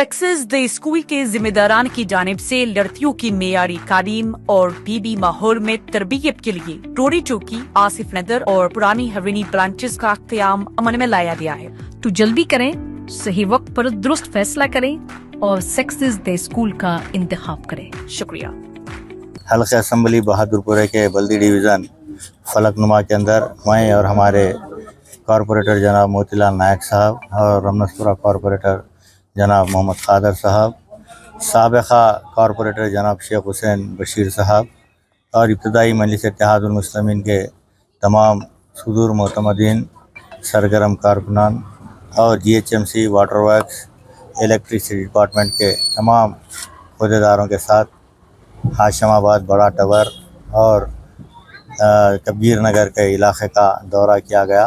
Success the school के जिम्मेदारान की जानिब से लड़कियों की मेयारी तालीम और पीबी माहौल में तरबियत के लिए टोरी चौकी, आसिफ नगर और पुरानी हवेली ब्रांचेस का क़याम अमल में लाया गया है। तो जल्दी करें, सही वक्त पर दुरुस्त फैसला करें और सक्सेस द स्कूल का इंतखाब करें। शुक्रिया। हल्का असम्बली बहादुरपुर के बल्दी डिवीज़न फलकनुमा के अंदर मैं और हमारे कॉरपोरेटर जनाब मोतीलाल नायक साहब और रमनसपुरा कॉरपोरेटर जनाब मोहम्मद खादर साहब, साबिक़ा कॉरपोरेटर जनाब शेख हुसैन बशीर साहब और इब्तदाई मजलिस इत्तेहादुल मुस्लिमीन के तमाम सुदूर मोतमदीन, सरगर्म कारकुनान और GHMC water works, electricity department के तमाम अहदेदारों के साथ हाशमाबाद, बड़ा टवर और कबीर नगर के इलाक़े का दौरा किया गया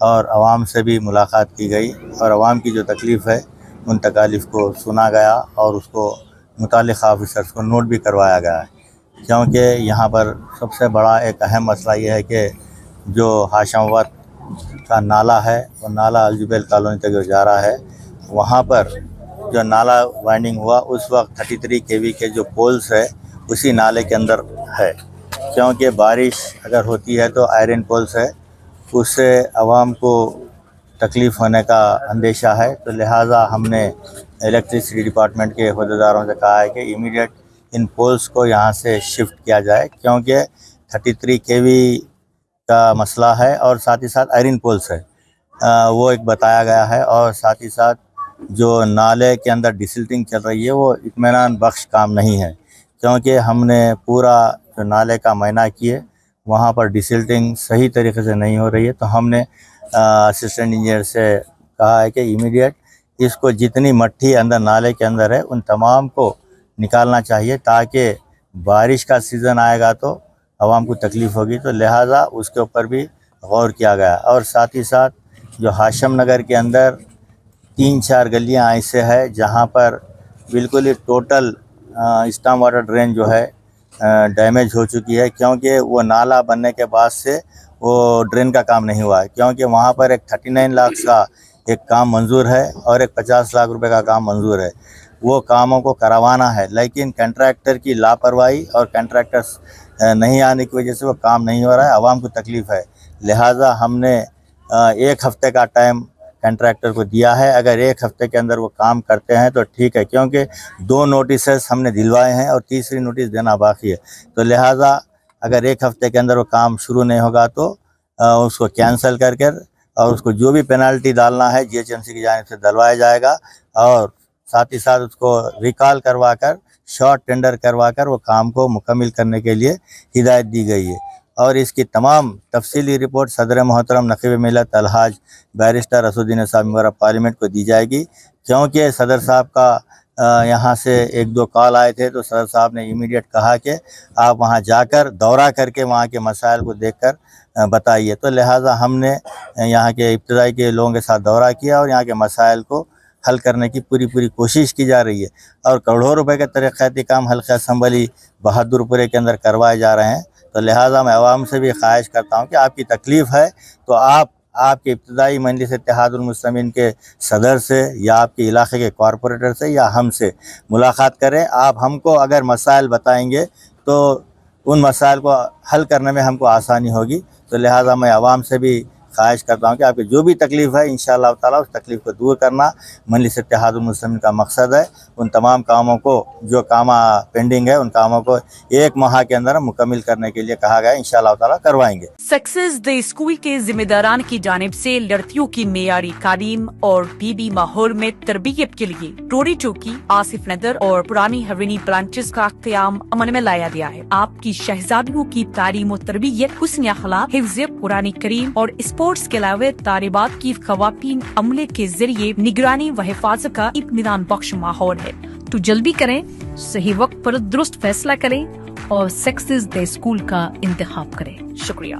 और आवाम से भी मुलाकात की गई और आवाम की जो तकलीफ़ है उन तकालीफ को सुना गया और उसको मुतालिक ऑफिसर्स को नोट भी करवाया गया है, क्योंकि यहाँ पर सबसे बड़ा एक अहम मसला ये है कि जो हाशमाबाद का नाला है वो नाला अलजुबैल कॉलोनी तक जो जा रहा है, वहाँ पर जो नाला वाइंडिंग हुआ उस वक्त 33 kV के जो पोल्स है उसी नाले के अंदर है, क्योंकि बारिश अगर होती है तो आयरन पोल्स है, उससे आवाम को तकलीफ़ होने का अंदेशा है। तो लिहाजा हमने इलेक्ट्रिसिटी डिपार्टमेंट के अहदेदारों से कहा है कि इमीडिएट इन पोल्स को यहाँ से शिफ्ट किया जाए, क्योंकि 33 kV का मसला है और साथ ही साथ आयरन पोल्स है, वो एक बताया गया है। और साथ ही साथ जो नाले के अंदर डिसिल्टिंग चल रही है वो इत्मीनान बख्श काम नहीं है, क्योंकि हमने पूरा जो नाले का मुआयना किए वहाँ पर डिसिल्टिंग सही तरीके से नहीं हो रही है। तो हमने असिस्टेंट इंजीनियर से कहा है कि इमीडिएट इसको जितनी मट्टी अंदर नाले के अंदर है उन तमाम को निकालना चाहिए, ताकि बारिश का सीज़न आएगा तो आवाम को तकलीफ़ होगी। तो लिहाजा उसके ऊपर भी गौर किया गया। और साथ ही साथ जो हाशम नगर के अंदर 3-4 गलियाँ ऐसे है जहाँ पर बिल्कुल ही टोटल स्टॉर्म वाटर ड्रेन जो है डैमेज हो चुकी है, क्योंकि वो नाला बनने के बाद से वो ड्रेन का काम नहीं हुआ है, क्योंकि वहाँ पर एक 39 लाख का एक काम मंजूर है और एक 50 लाख रुपए का काम मंजूर है। वो कामों को करवाना है, लेकिन कंट्रैक्टर की लापरवाही और कंट्रैक्टर्स नहीं आने की वजह से वो काम नहीं हो रहा है, आवाम को तकलीफ़ है। लिहाजा हमने 1 हफ़्ते का टाइम कंट्रैक्टर को दिया है। अगर 1 हफ़्ते के अंदर वो काम करते हैं तो ठीक है, क्योंकि 2 नोटिस हमने दिलवाए हैं और तीसरी नोटिस देना बाकी है। तो लिहाजा अगर 1 हफ़्ते के अंदर वो काम शुरू नहीं होगा तो उसको कैंसिल करके और उसको जो भी पेनल्टी डालना है GHMC की जानिब से डलवाया जाएगा और साथ ही साथ उसको रिकॉल करवा कर शॉर्ट टेंडर करवा कर वो काम को मुकम्मल करने के लिए हिदायत दी गई है। और इसकी तमाम तफसीली रिपोर्ट सदर मोहतरम नक़ीब मिल्लत अलहाज बैरिस्टर असदुद्दीन साहब मेंबर पार्लियामेंट को दी जाएगी, क्योंकि सदर साहब का यहाँ से 1-2 कॉल आए थे। तो सदर साहब ने इमीडिएट कहा कि आप वहाँ जाकर दौरा करके वहाँ के मसाइल को देखकर बताइए। तो लिहाजा हमने यहाँ के इब्तदाई के लोगों के साथ दौरा किया और यहाँ के मसाइल को हल करने की पूरी कोशिश की जा रही है और करोड़ों रुपए के तरक्याती काम हल्का असम्बली बहादुरपुरे के अंदर करवाए जा रहे हैं। तो लिहाजा मैं आवाम से भी ख्वाहिश करता हूँ कि आपकी तकलीफ़ है तो आपके इब्तदाई मजलिस इत्तेहादुल मुस्लिमीन के सदर से या आपके इलाके के कॉरपोरेटर से या हमसे मुलाकात करें। आप हमको अगर मसाइल बताएंगे तो उन मसाइल को हल करने में हमको आसानी होगी। तो लिहाजा मैं आवाम से भी ख्वाहिश करता हूँ कि आपकी जो भी तकलीफ़ है इंशाअल्लाह ताला उस तकलीफ़ को दूर करना मजलिस इत्तेहादुल मुस्लिमीन का मकसद है। उन तमाम कामों को जो काम पेंडिंग है उन कामों को 1 माह के अंदर मुकम्मल करने के लिए कहा गया, इंशाअल्लाह ताला करवाएंगे। सक्सेस द स्कूल के जिम्मेदारान की जानिब से लड़कियों की मेयारी तालीम और पीबी माहौल में तरबियत के लिए टोरी चौकी, आसिफ नगर और पुरानी हवेली ब्रांचेस का क़याम अमल में लाया गया है। आपकी शहजादियों की तालीम और तरबियत, हुस्न अखलाक, हिफ्ज़ कुरान करीम और स्पोर्ट्स के अलावा तालिबात की ख़वातीन अमले के जरिए निगरानी व हिफाजत का इत्मीनान बख्श माहौल है। तो जल्दी करें, सही वक्त पर दुरुस्त फैसला करें और सक्सेस द स्कूल का इंतखाब करें। शुक्रिया।